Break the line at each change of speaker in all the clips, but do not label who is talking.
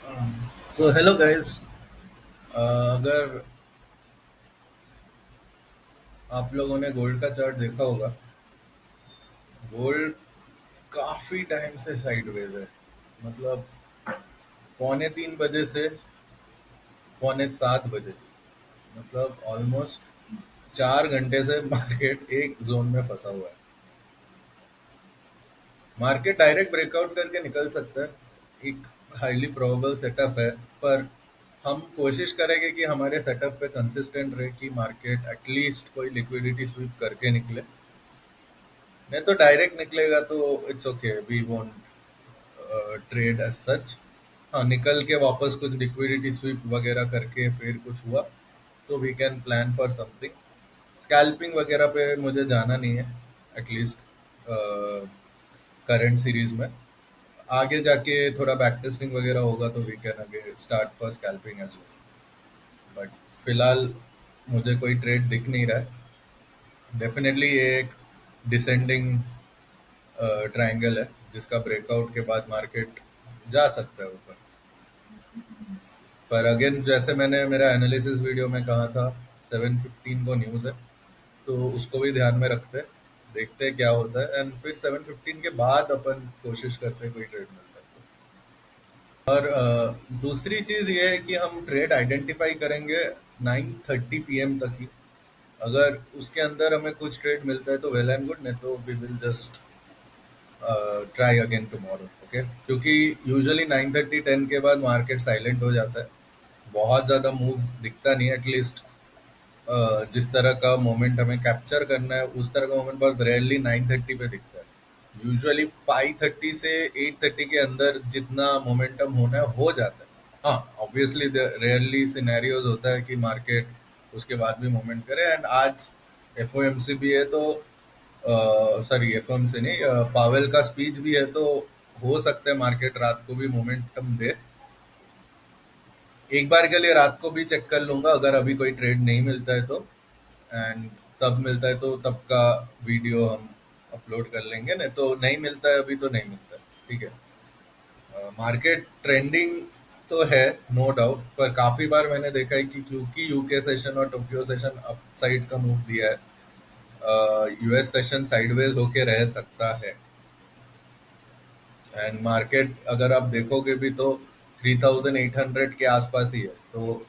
So hello guys. अगर आप लोगों ने गोल्ड का चार्ट देखा होगा, गोल्ड काफी टाइम से साइडवेज है। मतलब पौने 3 बजे से पौने 7 बजे, मतलब ऑलमोस्ट 4 घंटे से मार्केट एक जोन में फंसा हुआ है। मार्केट डायरेक्ट ब्रेकआउट करके निकल सकता है, एक हाईली प्रोबेबल सेटअप है। पर हम कोशिश करेंगे कि हमारे सेटअप पे कंसिस्टेंट रहे कि मार्केट एटलीस्ट कोई लिक्विडिटी स्वीप करके निकले। नहीं तो डायरेक्ट निकलेगा तो it's okay, we won't trade as such. हाँ, निकल के वापस कुछ लिक्विडिटी स्वीप वगैरह करके फिर कुछ हुआ तो we can plan for something. Scalping वगैरह पे मुझे जाना नहीं है, एटलीस्ट करंट सीरीज में। आगे जाके थोड़ा बैक टेस्टिंग वगैरह होगा तो वी कैन आगे start for scalping as well. But फिलहाल मुझे कोई ट्रेड दिख नहीं रहा है। डेफिनेटली ये एक डिसेंडिंग ट्रायंगल है जिसका ब्रेकआउट के बाद मार्केट जा सकता है ऊपर। पर अगेन, जैसे मैंने मेरा एनालिसिस वीडियो में कहा था, 7:15 को न्यूज़ है, तो उसको भी ध्यान में रखते हैं, देखते हैं क्या होता है, एंड फिर 7:15 के बाद अपन कोशिश करते हैं कोई ट्रेड मिलता है तो। और दूसरी चीज़ ये है कि हम ट्रेड आइडेंटिफाई करेंगे 9:30 PM तक ही। अगर उसके अंदर हमें कुछ ट्रेड मिलता है तो वेल एंड गुड, नहीं तो we will just try again tomorrow. Okay, क्योंकि यूजुअली 9:30 10 के बाद मार्केट साइलेंट हो जाता है, बहुत ज़्यादा मूव दिखता नहीं है। एटलीस्ट जिस तरह का मोमेंट हमें कैप्चर करना है उस तरह का मोमेंट बहुत रेयरली 9:30 पे दिखता है। यूजुअली 5:30 से 8:30 के अंदर जितना मोमेंटम होना है हो जाता है। हाँ, ऑब्वियसली रेयरली सिनेरियोज होता है कि मार्केट उसके बाद भी मोमेंट करे, एंड आज एफओएमसी भी है तो सॉरी, एफएम से नहीं, पावेल का स्पीच भी है तो हो सकता है मार्केट रात को भी मोमेंटम दे। एक बार के लिए रात को भी चेक कर लूंगा अगर अभी कोई ट्रेड नहीं मिलता है तो, एंड तब मिलता है तो तब का वीडियो हम अपलोड कर लेंगे। नहीं तो नहीं मिलता है अभी तो नहीं मिलता है, ठीक है। मार्केट ट्रेंडिंग तो है, नो डाउट, पर काफी बार मैंने देखा है कि क्योंकि यूके सेशन और टोक्यो सेशन अपसाइड का मूव दिया है, यूएस सेशन साइडवेज होके रह सकता है। एंड मार्केट अगर आप देखोगे भी तो 3,800 के आसपास ही है। तो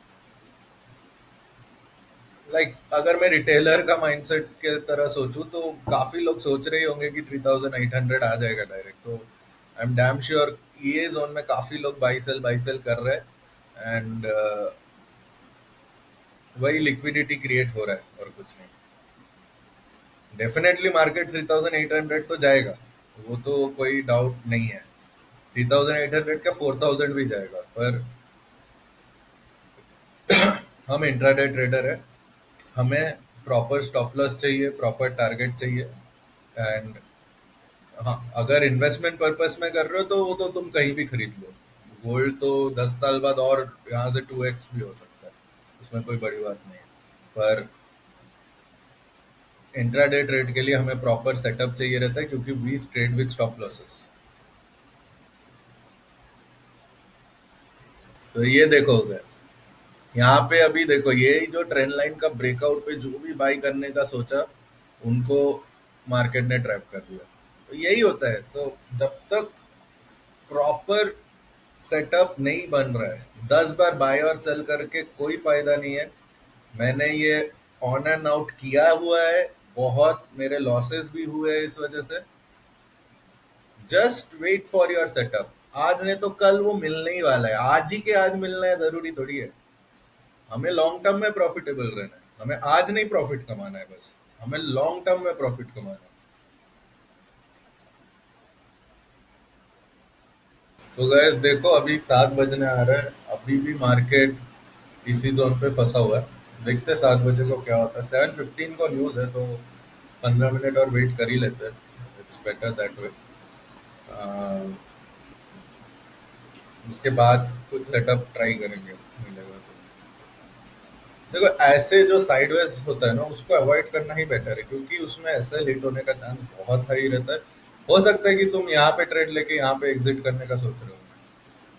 अगर मैं रिटेलर का माइंडसेट के तरह सोचूं तो काफी लोग सोच रहे होंगे कि 3,800 आ जाएगा डायरेक्ट। तो आई एम डैम श्योर ये जोन में काफी लोग बाई सेल कर रहे हैं, एंड वही लिक्विडिटी क्रिएट हो रहा है और कुछ नहीं। डेफिनेटली मार्केट 3,800 तो जाएगा, वो तो कोई डाउट नहीं है। 3,800 का 4,000 भी जाएगा। पर हम इंट्राडे ट्रेडर है, हमें प्रॉपर स्टॉप लॉस चाहिए, प्रॉपर टारगेट चाहिए। एंड हाँ, अगर इन्वेस्टमेंट पर्पस में कर रहे हो तो वो तो तुम कहीं भी खरीद लो। गोल्ड तो 10 साल बाद और यहाँ से 2x भी हो सकता है, उसमें कोई बड़ी बात नहीं है। पर इंट्राडे ट्रेड के लिए हमें प्रॉपर सेटअप चाहिए रहता है, क्योंकि we trade with stop losses. तो ये देखोगे, यहाँ पे अभी देखो, ये जो ट्रेंड लाइन का ब्रेकआउट पे जो भी बाई करने का सोचा, उनको मार्केट ने ट्रैप कर दिया। तो यही होता है। तो जब तक प्रॉपर सेटअप नहीं बन रहा है, 10 बार बाय और सेल करके कोई फायदा नहीं है। मैंने ये ऑन एंड आउट किया हुआ है, बहुत मेरे लॉसेस भी हुए हैं इस वजह से। Just wait for your setup. आज नहीं तो कल वो मिलने ही वाला है, आज ही के आज मिलना है जरूरी थोड़ी है। हमें लॉन्ग टर्म में प्रॉफिटेबल रहना है, हमें आज नहीं प्रॉफिट कमाना है, बस हमें लॉन्ग टर्म में प्रॉफिट कमाना है। तो गैस देखो, अभी 7 बजने आ रहा है, अभी भी मार्केट इसी जोन पे फंसा हुआ है। देखते हैं 7 बजे को क्या होता है। 7:15 को न्यूज़ है तो 15 मिनट और वेट कर ही लेते हैं। It's better that way. उसके बाद कुछ सेटअप ट्राई करेंगे मिलेगा तो। देखो, ऐसे जो साइडवेज होता है ना, उसको अवॉइड करना ही बेटर है, क्योंकि उसमें ऐसे लेट होने का चांस बहुत हाई रहता है। हो सकता है कि तुम यहाँ पे ट्रेड लेके यहाँ पे एग्जिट करने का सोच रहे हो,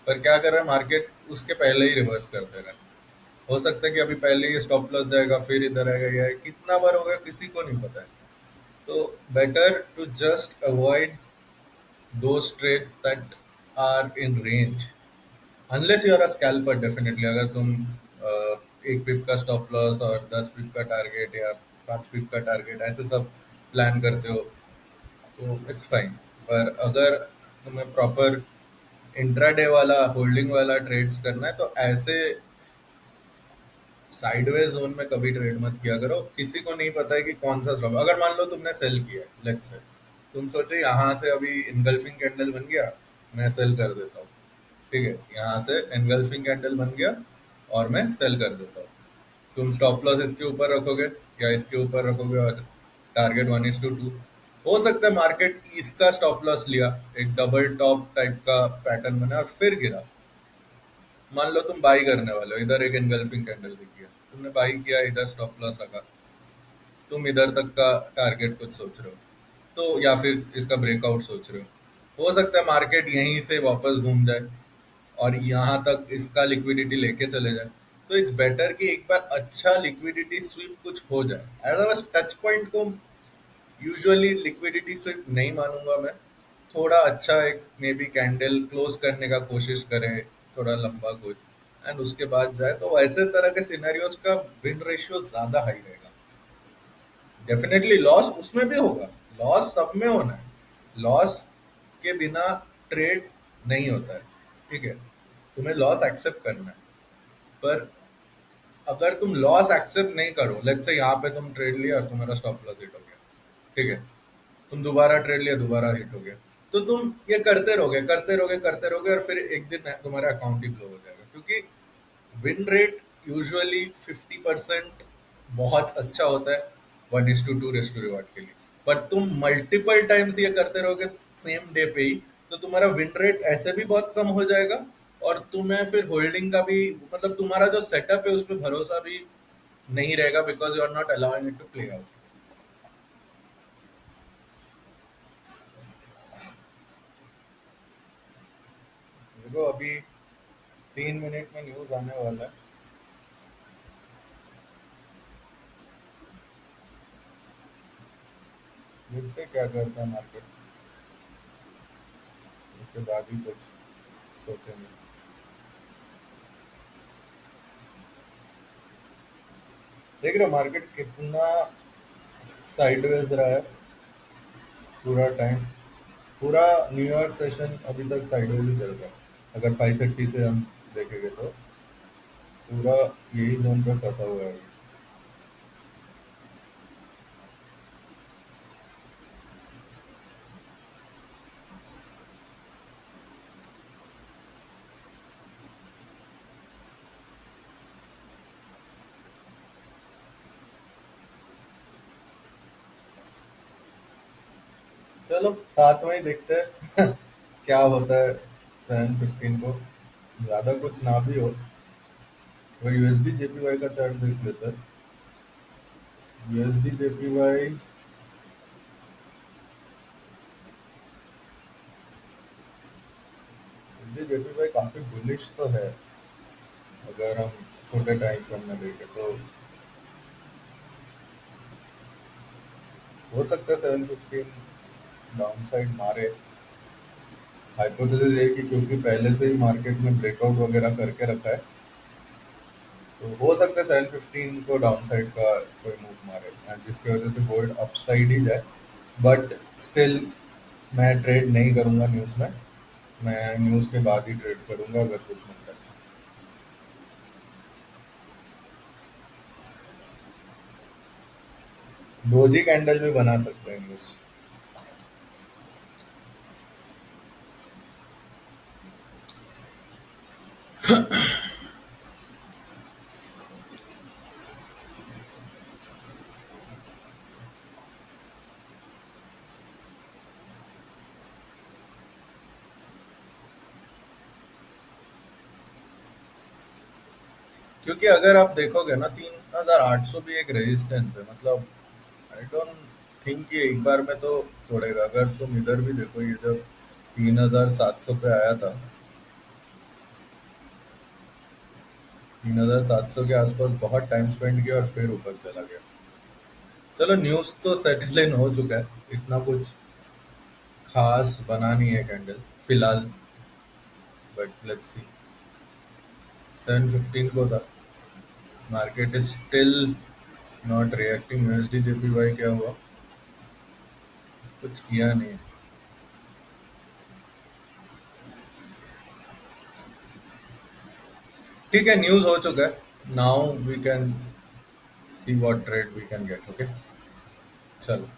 पर क्या कर रहा है मार्केट, उसके पहले ही रिवर्स कर दे रहा है। हो सकता है कि अभी पहले ही स्टॉप लॉस जाएगा, फिर इधर आएगा, या कितना बार होगा किसी को नहीं पता है। तो better to just avoid those trades that are in range, unless you are a scalper. Definitely अगर तुम एक पिप का स्टॉप लॉस और 10 पिप का टारगेट या 5 पिप का टारगेट ऐसे सब प्लान करते हो तो इट्स फाइन। पर अगर तुम्हें प्रॉपर इंट्राडे वाला होल्डिंग वाला ट्रेड्स करना है तो ऐसे साइडवेज जोन में कभी ट्रेड मत किया करो। किसी को नहीं पता है कि कौन सा स्टॉप, अगर मान लो तुमने सेल किया, लेट्स से तुम सोचे यहाँ से अभी इनगल्फिंग कैंडल बन गया, मैं सेल कर देता हूँ। ठीक है, यहाँ से एनगल्फिंग कैंडल बन गया और मैं सेल कर देता हूँ। तुम स्टॉप लॉस इसके ऊपर रखोगे या इसके ऊपर रखोगे और टारगेट 1:2। हो सकता है मार्केट इसका स्टॉप लॉस लिया, एक डबल टॉप टाइप का पैटर्न बना और फिर गिरा। मान लो तुम बाई करने वाले हो, इधर एक एनगल्फिंग कैंडल दिखी है, तुमने बाई किया, इधर स्टॉप लॉस रखा, तुम इधर तक का टारगेट कुछ सोच रहे हो तो, या फिर इसका ब्रेकआउट सोच रहे हो सकता है मार्केट यहीं से वापस घूम जाए और यहाँ तक इसका लिक्विडिटी लेके चले जाए। तो इट्स बेटर कि एक बार अच्छा लिक्विडिटी स्वीप कुछ हो जाए। अदरवाइज टच पॉइंट को यूजुअली लिक्विडिटी स्वीप नहीं मानूंगा मैं। थोड़ा अच्छा एक मे बी कैंडल क्लोज करने का कोशिश करें, थोड़ा लंबा कुछ, एंड उसके बाद जाए तो वैसे तरह के सिनेरियोज का विन रेशियो ज्यादा हाई रहेगा। डेफिनेटली लॉस उसमें भी होगा, लॉस सब में होना है, लॉस के बिना ट्रेड नहीं होता है। ठीक है, तुम्हें लॉस एक्सेप्ट करना है। पर अगर तुम लॉस एक्सेप्ट नहीं करो, लेट्स से यहाँ पे तुम ट्रेड लिया और तुम्हारा स्टॉप लॉस हिट हो गया, ठीक है, तुम दोबारा ट्रेड लिया, दोबारा हिट हो गया, तो तुम ये करते रहोगे करते रहोगे करते रहोगे और फिर एक दिन तुम्हारा अकाउंट ही ब्लो हो जाएगा। क्योंकि विन रेट यूजुअली 50% बहुत अच्छा होता है 1:2 रेस टू रिवार्ड के लिए। पर तुम मल्टीपल टाइम्स ये करते रहोगे सेम डे पे ही, तो तुम्हारा विन रेट ऐसे भी बहुत कम हो जाएगा और तुम्हें फिर होल्डिंग का भी, मतलब तुम्हारा जो सेटअप है उस पर भरोसा भी नहीं रहेगा, because you are not allowing it to play out. देखो अभी 3 मिनट में न्यूज आने वाला है, देखते हैं क्या करता है मार्केट, उसके बाद ही कुछ सोचेंगे। देख रहे हो मार्केट कितना साइडवेज रहा है पूरा टाइम, पूरा न्यूयॉर्क सेशन अभी तक साइडवेज ही चल रहा है। अगर 5:30 से हम देखेंगे तो पूरा यही जोन पे फंसा हुआ है। चलो साथ में ही देखते हैं क्या होता है 7:15 को। ज्यादा कुछ ना भी हो, वो यूएसडी जेपीवाई का चार्ट देख लेते हैं। यूएसडी जेपीवाई यूएसडी जेपीवाई काफी बुलिश तो है, अगर हम छोटे टाइम फ्रेम में देखें तो हो सकता है 7:15 डाउन साइड मारे। हाइपोथेसिस ये है कि क्योंकि पहले से ही मार्केट में ब्रेकआउट वगैरह करके रखा है, तो हो सकता है 7:15 को डाउन साइड का कोई मूव मारे and जिसकी वजह से गोल्ड अप साइड ही जाए। बट स्टिल मैं ट्रेड नहीं करूंगा न्यूज़ में, मैं न्यूज़ के बाद ही ट्रेड करूंगा अगर कुछ मिलता है। डोजी कैंडल भी बना सकते हैं न्यूज़। क्योंकि अगर आप देखोगे ना 3,800 भी एक रेजिस्टेंस है, मतलब आई डोंट थिंक कि एक बार में तो तोड़ेगा। अगर तुम इधर भी देखो, ये जब 3,700 पे आया था 3700 के आसपास बहुत टाइम स्पेंड किया और फिर ऊपर चला गया। चलो न्यूज़ तो सेटल इन हो चुका है, इतना कुछ खास बना नहीं है कैंडल फिलहाल, बट लेट्स सी। 715 को था, market is still not reacting. USD JPY क्या हुआ? कुछ किया नहीं। ठीक है, न्यूज़ हो चुका है। Now we can see what trade we can get. Okay, चलो।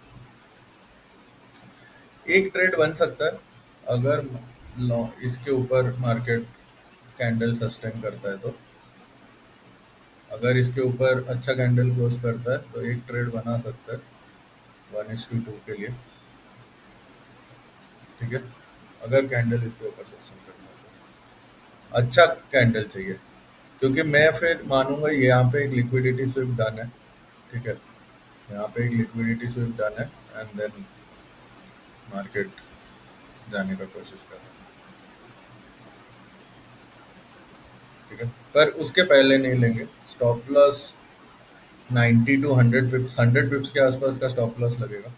एक ट्रेड बन सकता है अगर इसके ऊपर मार्केट कैंडल सस्टेन करता है तो। अगर इसके ऊपर अच्छा कैंडल क्लोज करता है तो एक ट्रेड बना सकता है 1:2 के लिए। ठीक है, अगर कैंडल इसके ऊपर सस्टेन करता है तो अच्छा कैंडल चाहिए, क्योंकि मैं फिर मानूंगा यहाँ पे एक लिक्विडिटी स्विप डन है। ठीक है, यहाँ पे एक लिक्विडिटी स्विप डन है एंड देन मार्केट जाने का कोशिश कर रहा है। ठीक है, पर उसके पहले नहीं लेंगे। Stop loss 90 to 100 pips, 100 pips के आसपास का स्टॉप लॉस लगेगा।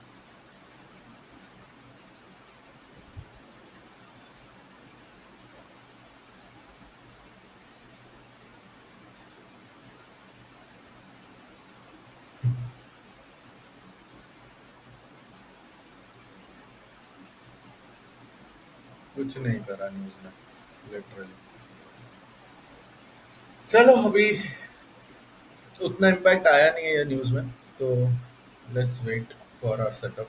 कुछ नहीं करा न्यूज ने, लिटरली। चलो, अभी उतना इम्पैक्ट आया नहीं है ये न्यूज में, तो let's wait for our setup.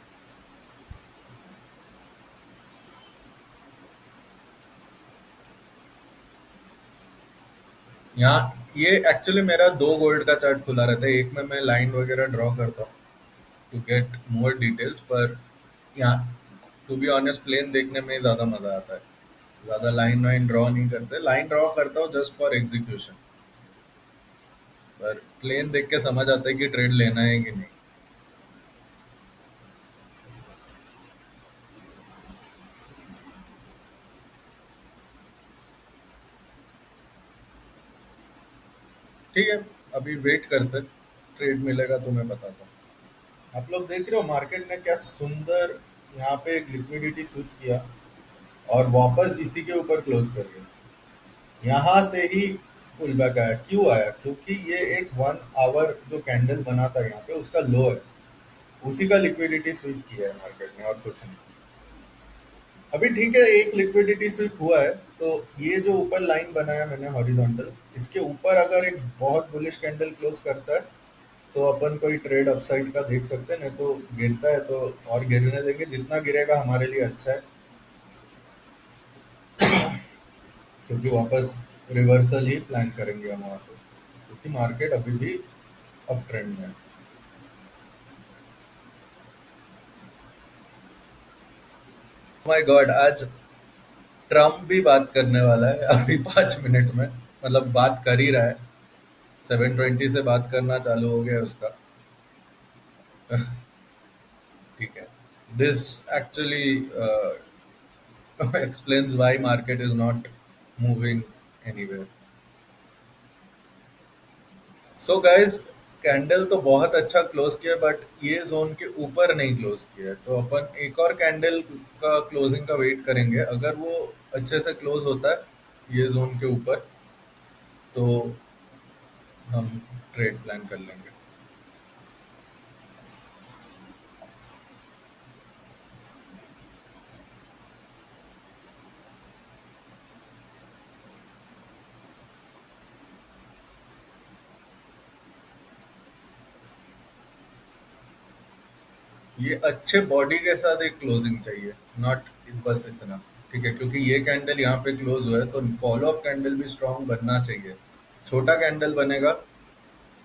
यहाँ ये एक्चुअली मेरा दो गोल्ड का चार्ट खुला रहता है, एक में मैं लाइन वगैरह ड्रॉ करता हूँ टू गेट मोर डिटेल्स, पर यहाँ टू बी ऑनेस्ट प्लेन देखने में ज्यादा मजा आता है। ज्यादा लाइन वाइन ड्रॉ नहीं करते, लाइन ड्रॉ करता हूँ जस्ट फॉर एग्जीक्यूशन, पर प्लेन देख के समझ आता है कि ट्रेड लेना है कि नहीं। ठीक है, अभी वेट करते, ट्रेड मिलेगा तो मैं बताता हूँ। आप लोग देख रहे हो मार्केट ने क्या सुंदर यहाँ पे एक लिक्विडिटी स्विप किया और वापस इसी के ऊपर क्लोज कर गया। यहाँ से ही पुल बैक आया। क्यों आया? क्योंकि ये एक 1 आवर जो कैंडल बना था यहाँ पे उसका लो है, उसी का लिक्विडिटी स्विप किया है मार्केट ने और कुछ नहीं। अभी ठीक है, एक लिक्विडिटी स्विप हुआ है, तो ये जो ऊपर लाइन बनाया मैंने हॉरिजॉन्टल, इसके ऊपर अगर एक बहुत बुलिश कैंडल क्लोज करता है तो अपन कोई ट्रेड अपसाइड का देख सकते हैं, नहीं तो गिरता है तो और गिरने देंगे, जितना गिरेगा हमारे लिए अच्छा है, क्योंकि वापस रिवर्सल ही प्लान करेंगे हम वहां से, क्योंकि मार्केट अभी भी अप ट्रेंड में है। माय गॉड, आज ट्रम्प भी बात करने वाला है अभी 5 मिनट में, मतलब बात कर ही रहा है। 7:20 से बात करना चालू हो गया है उसका। ठीक है, this actually explains why market is not moving anywhere. So guys, candle तो बहुत अच्छा क्लोज किया, बट ये जोन के ऊपर नहीं क्लोज किया है, तो अपन एक और कैंडल का क्लोजिंग का वेट करेंगे। अगर वो अच्छे से क्लोज होता है ये जोन के ऊपर तो हम ट्रेड प्लान कर लेंगे। ये अच्छे बॉडी के साथ एक क्लोजिंग चाहिए, नॉट बस इतना। ठीक है, क्योंकि ये कैंडल यहाँ पे क्लोज हुआ है तो फॉलो अप कैंडल भी स्ट्रांग बनना चाहिए। छोटा कैंडल बनेगा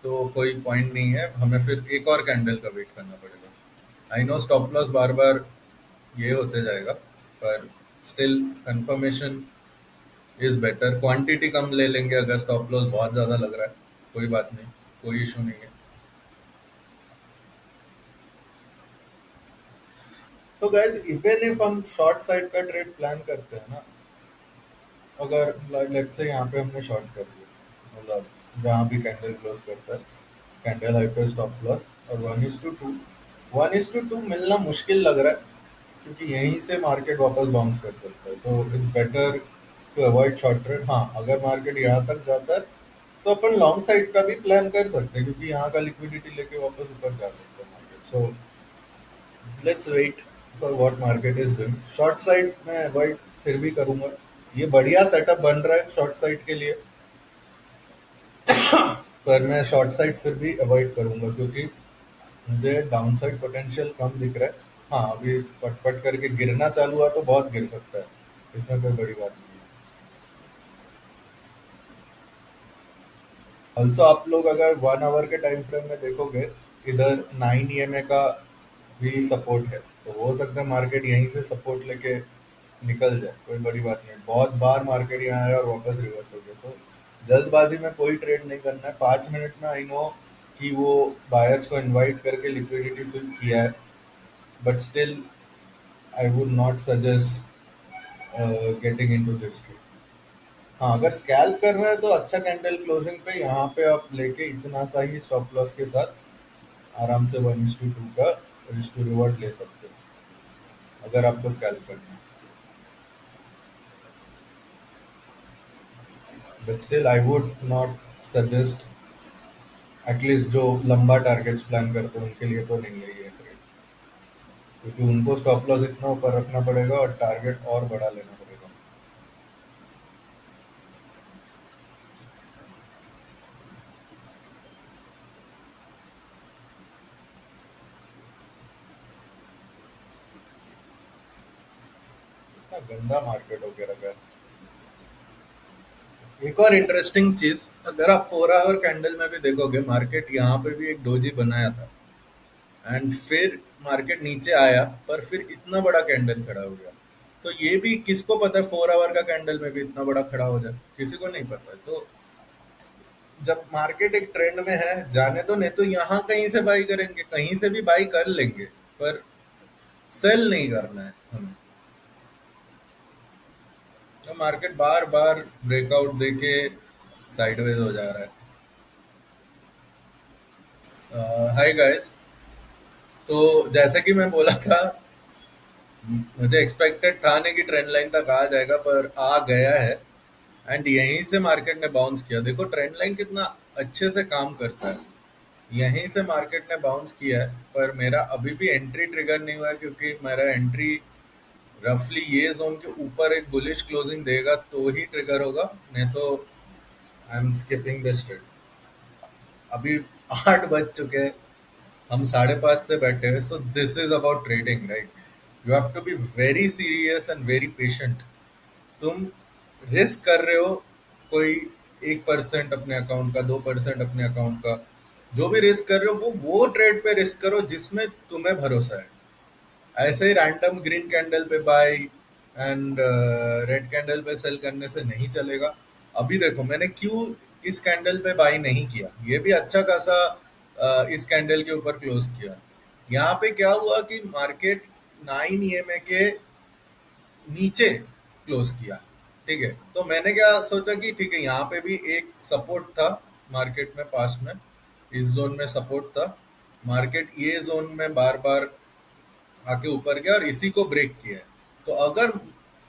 तो कोई पॉइंट नहीं है, हमें फिर एक और कैंडल का वेट करना पड़ेगा। आई नो स्टॉप लॉस बार बार ये होते जाएगा, पर still confirmation is better. Quantity कम ले लेंगे अगर स्टॉप लॉस बहुत ज्यादा लग रहा है, कोई बात नहीं, कोई इशू नहीं है। सो गाइस, इवन इफ हम शॉर्ट साइड का ट्रेड प्लान करते हैं ना, अगर लेट्स से यहाँ पे हमने शॉर्ट कर दिया, मतलब जहाँ भी कैंडल क्लोज करता है, कैंडल हाई पे स्टॉप लॉस, और 1:2, 1:2 मिलना मुश्किल लग रहा है, क्योंकि यहीं से मार्केट वापस बाउंस कर सकता है, तो it's better to avoid short trade. हाँ, अगर मार्केट यहाँ तक जाता है तो अपन लॉन्ग साइड का भी प्लान कर सकते हैं, क्योंकि यहाँ का लिक्विडिटी लेके वापस ऊपर जा सकते हैं market. So let's wait for what market is doing. Short side में अवॉइड फिर भी करूंगा, ये बढ़िया सेटअप बन रहा है शॉर्ट साइड के लिए, पर मैं शॉर्ट साइड फिर भी अवॉइड करूंगा, क्योंकि मुझे डाउन साइड पोटेंशियल कम दिख रहा है। हाँ, अभी पट पट करके गिरना चालू हुआ तो बहुत गिर सकता है, इसमें कोई बड़ी बात नहीं है। ऑल्सो आप लोग अगर 1 आवर के टाइम फ्रेम में देखोगे, इधर 9 EMA का भी सपोर्ट है, तो हो सकता है मार्केट यहीं से सपोर्ट लेके निकल जाए, कोई बड़ी बात नहीं है। बहुत बार मार्केट यहाँ आया और वापस रिवर्स हो गया, तो जल्दबाजी में कोई ट्रेड नहीं करना है। 5 मिनट में आई नो कि वो बायर्स को इनवाइट करके लिक्विडिटी स्विप किया है, but still I would not suggest getting into this trade. हाँ, अगर स्कैल्प कर रहा है तो अच्छा कैंडल क्लोजिंग पे यहाँ पे आप लेके इतना सा ही स्टॉप लॉस के साथ आराम से 1:2 का रिस्क टू रिवॉर्ड ले सकते हो, अगर आपको स्कैल्प करना है। But still I would not suggest, at least जो लंबा टारगेट्स प्लान करते हैं उनके लिए तो नहीं है ये ट्रेड, क्योंकि उनको स्टॉप लॉस इतना ऊपर रखना पड़ेगा और टारगेट और बड़ा लेना पड़ेगा। इतना गंदा मार्केट हो गया रखा है। एक और इंटरेस्टिंग चीज, अगर आप 4 आवर कैंडल में भी देखोगे, मार्केट यहाँ पे भी एक डोजी बनाया था, एंड फिर मार्केट नीचे आया, पर फिर इतना बड़ा कैंडल खड़ा हो गया। तो ये भी किसको पता है 4 आवर का कैंडल में भी इतना बड़ा खड़ा हो जाए, किसी को नहीं पता है। तो जब मार्केट एक ट्रेंड में है, जाने दो, नहीं तो यहाँ कहीं से बाई करेंगे, कहीं से भी बाई कर लेंगे, पर सेल नहीं करना है हमें। तो मार्केट बार बार ब्रेकआउट देके साइडवेज हो जा रहा है। हाय गाइस, तो जैसे कि मैं बोला था, मुझे एक्सपेक्टेड था नहीं कि ट्रेंड लाइन तक आ जाएगा, पर आ गया है। एंड यहीं से मार्केट ने बाउंस किया, देखो ट्रेंड लाइन कितना अच्छे से काम करता है। यहीं से मार्केट ने बाउंस किया है, पर मेरा अभी भी एंट्री ट्रिगर नहीं हुआ है, क्योंकि मेरा एंट्री रफली ये जोन के ऊपर एक बुलिश क्लोजिंग देगा तो ही ट्रिगर होगा, नहीं तो I am skipping this trade. अभी 8 बज चुके हैं, हम 5:30 से बैठे हैं, so this is about trading, right? You have to be very serious and very patient. तुम रिस्क कर रहे हो कोई 1% अपने अकाउंट का, 2% अपने अकाउंट का, जो भी रिस्क कर रहे हो वो ट्रेड पे रिस्क करो जिसमें तुम्हें भरोसा है। ऐसे ही रैंडम ग्रीन कैंडल पे बाय एंड रेड कैंडल पे सेल करने से नहीं चलेगा। अभी देखो मैंने क्यों इस कैंडल पे बाय नहीं किया, ये भी अच्छा खासा इस कैंडल के ऊपर क्लोज किया। यहाँ पे क्या हुआ कि मार्केट 9 EMA के नीचे क्लोज किया, ठीक है? तो मैंने क्या सोचा कि ठीक है, यहाँ पे भी एक सपोर्ट था मार्केट में, पास में इस जोन में सपोर्ट था। मार्केट ये जोन में बार बार आके ऊपर गया और इसी को ब्रेक किया है। तो अगर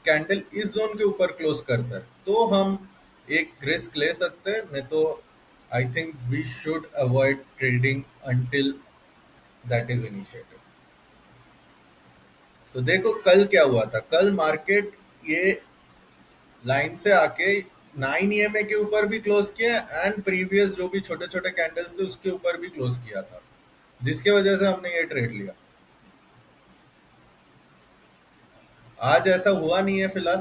कैंडल इस जोन के ऊपर क्लोज करता है तो हम एक रिस्क ले सकते हैं, नहीं तो I think we should avoid trading until that is initiated. तो देखो कल क्या हुआ था, कल मार्केट ये लाइन से आके 9 EMA के ऊपर भी क्लोज किया, एंड प्रीवियस जो भी छोटे छोटे कैंडल्स थे उसके ऊपर भी क्लोज किया था, जिसके वजह से हमने ये ट्रेड लिया। आज ऐसा हुआ नहीं है फिलहाल,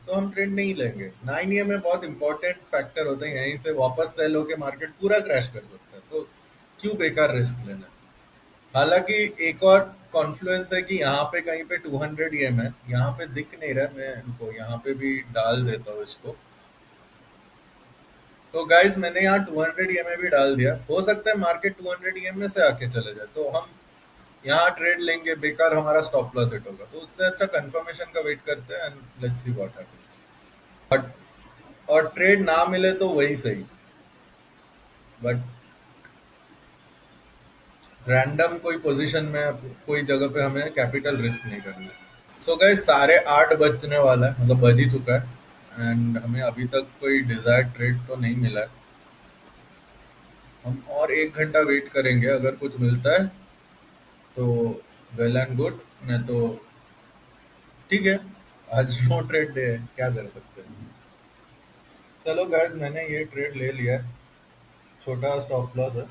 तो हम ट्रेड नहीं लेंगे। 9 EMA बहुत इंपॉर्टेंट फैक्टर होते हैं, यहीं से वापस सेल होके मार्केट पूरा क्रैश कर सकता है, तो क्यों बेकार रिस्क लेना। हालांकि एक और कॉन्फ्लुएंस है कि यहाँ पे कहीं पे 200 EM है, यहाँ पे दिख नहीं रहा, मैं इनको यहाँ पे भी डाल देता हूँ इसको। तो गाइस मैंने यहाँ 200 EMA भी डाल दिया, हो सकता है मार्केट 200 EMA से आके चले जाए, तो हम यहाँ ट्रेड लेंगे, बेकार हमारा स्टॉप लॉस हिट होगा, तो उससे अच्छा कंफर्मेशन का वेट करते हैं and let's see what happens. और ट्रेड ना मिले तो वही सही। बट रैंडम कोई पोजीशन में कोई जगह पे हमें कैपिटल रिस्क नहीं करना है। सो गाइस 8:30 बजने वाला है, मतलब बज ही चुका है, एंड हमें अभी तक कोई डिजायर्ड ट्रेड तो नहीं मिला है। हम और 1 घंटा वेट करेंगे, अगर कुछ मिलता है तो वेल एंड गुड, नहीं तो ठीक है। आज नो ट्रेड डे है, क्या कर सकते हैं। चलो गाइस, मैंने ये ट्रेड ले लिया है। छोटा स्टॉप लॉस है,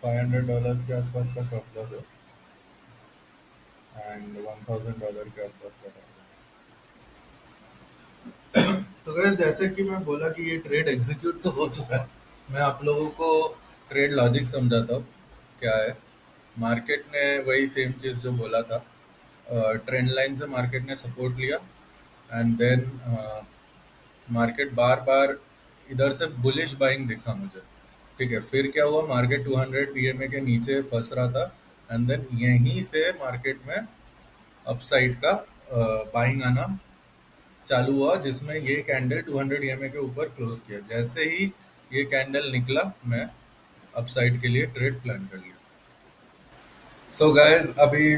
$500 के आसपास का स्टॉप लॉस है, एंड $1000 के आसपास का target। तो गाइस, जैसे कि मैं बोला कि ये ट्रेड एग्जीक्यूट तो हो चुका है। मैं आप लोगों को ट्रेड लॉजिक समझाता हूँ क्या है। मार्केट ने वही सेम चीज जो बोला था, ट्रेंड लाइन से मार्केट ने सपोर्ट लिया, एंड देन मार्केट बार बार इधर से बुलिश बाइंग दिखा मुझे। ठीक है, फिर क्या हुआ, मार्केट 200 ईएमए के नीचे फंस रहा था, एंड देन यहीं से मार्केट में अपसाइड का बाइंग आना चालू हुआ, जिसमें ये कैंडल 200 ईएमए के ऊपर क्लोज किया। जैसे ही ये कैंडल निकला, मैं अपसाइड के लिए ट्रेड प्लान कर लिया। सो गाइस, अभी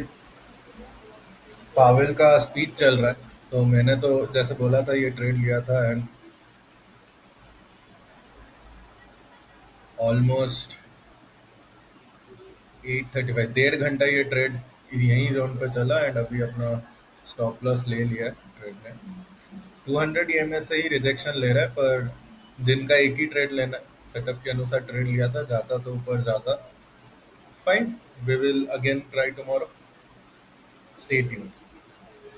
पावेल का स्पीच चल रहा है, तो मैंने तो जैसे बोला था ये ट्रेड लिया था, एंड ऑलमोस्ट 8:35, 1.5 घंटा ये ट्रेड यही जोन पे चला, एंड अभी अपना स्टॉप लॉस ले लिया है ट्रेड ने। 200 ईएमएस से ही रिजेक्शन ले रहा है, पर दिन का एक ही ट्रेड लेना है। सेटअप के अनुसार ट्रेड लिया था, जाता तो ऊपर जाता। Fine, we will again try tomorrow. Stay tuned.